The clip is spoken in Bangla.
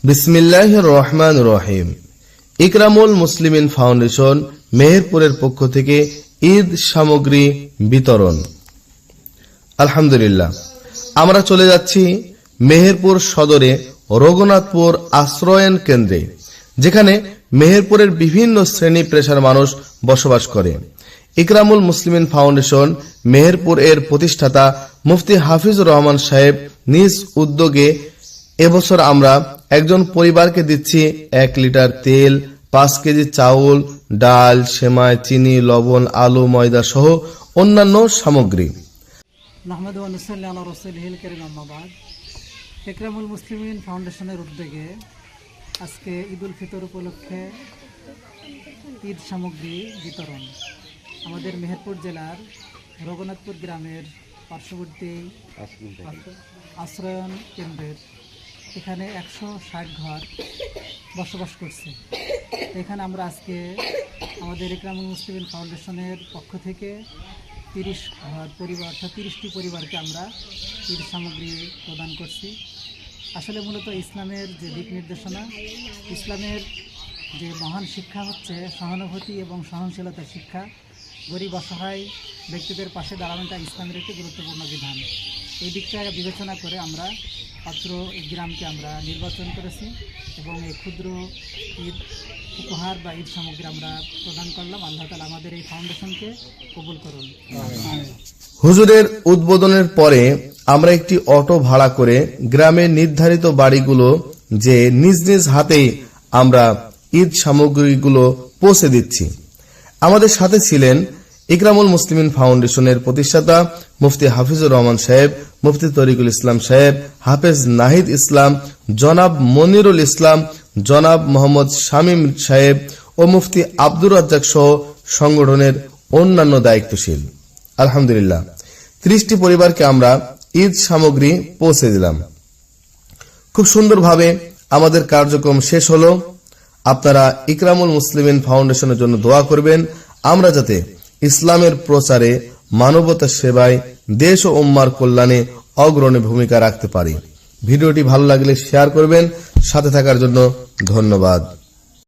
বিসমিল্লাহির রহমানির রহিম। ইকরামুল মুসলিমিন ফাউন্ডেশন মেহেরপুরের পক্ষ থেকে ঈদ সামগ্রী বিতরণ। আলহামদুলিল্লাহ, আমরা চলে যাচ্ছি মেহেরপুর সদরে রঘুনাথপুর আশ্রয়ন কেন্দ্রে, যেখানে মেহেরপুরের বিভিন্ন শ্রেণী পেশার মানুষ বসবাস করে। ইকরামুল মুসলিমিন ফাউন্ডেশন মেহেরপুর এর প্রতিষ্ঠাতা মুফতি হাফিজুর রহমান সাহেব নিজ উদ্যোগে এবছর আমরা একজন পরিবারকে দিচ্ছি 1 লিটার তেল, 5 কেজি চাউল, ডাল, সেমাই, চিনি, লবণ, আলু, ময়দা সহ অন্যান্য সামগ্রী। ইকরামুল মুসলিমিন ফাউন্ডেশনের উদ্যোগে আজকে ঈদ উল ফিতর উপলক্ষে ঈদ সামগ্রী বিতরণ। আমাদের মেহেরপুর জেলার রঘুনাথপুর গ্রামের পার্শ্ববর্তী আশ্রয়ন কেন্দ্রের এখানে 160 ঘর বসবাস করছে। এখানে আমরা আজকে আমাদের ইকরামুল মুসলিমিন ফাউন্ডেশনের পক্ষ থেকে 30 ঘর পরিবার অর্থাৎ 30টি পরিবারকে আমরা ঈদ সামগ্রী প্রদান করছি। আসলে মূলত ইসলামের যে দিক নির্দেশনা, ইসলামের যে মহান শিক্ষা হচ্ছে সহানুভূতি এবং সহনশীলতার শিক্ষা। গরিব অসহায় ব্যক্তিদের পাশে দাঁড়ানোটা ইসলামের একটি গুরুত্বপূর্ণ বিধান। এই দিকটা বিবেচনা করে আমরা পাত্র গ্রামকে আমরা নির্বাচন করেছি এবং এই ক্ষুদ্র ঈদ উপহার বা ঈদ সামগ্রী আমরা প্রদান করলাম। আল্লাহ তাআলা আমাদের এই ফাউন্ডেশনকে কবুল করুন। হুজুরের উদ্বোধনের পরে আমরা একটি অটো ভাড়া করে গ্রামের নির্ধারিত বাড়িগুলো যে নিজ নিজ হাতেই আমরা ঈদ সামগ্রীগুলো পৌঁছে দিচ্ছি। আমাদের সাথে ছিলেন ইকরামুল মুসলিমিন ফাউন্ডেশনের প্রতিষ্ঠাতা মুফতি হাফিজুর রহমান সাহেব, মুফতি তরিকুল ইসলাম সাহেব, হাফেজ নাহিদ ইসলাম, জনাব মনিরুল ইসলাম, জনাব মোহাম্মদ শামীম সাহেব ও মুফতি আব্দুর রাজ্জাক সহ সংগঠনের অন্যান্য দায়িত্বশীল। আলহামদুলিল্লাহ, 30টি পরিবারকে আমরা ঈদ সামগ্রী পৌঁছে দিলাম। খুব সুন্দরভাবে আমাদের কার্যক্রম শেষ হলো। আপনারা ইকরামুল মুসলিমিন ফাউন্ডেশনের জন্য দোয়া করবেন, আমরা যাতে ইসলামের প্রচারে, মানবতার সেবায়, দেশ ও উম্মার কল্যাণে অগ্রণী ভূমিকা রাখতে পারি। ভিডিওটি ভালো লাগলে শেয়ার করবেন। সাথে থাকার জন্য ধন্যবাদ।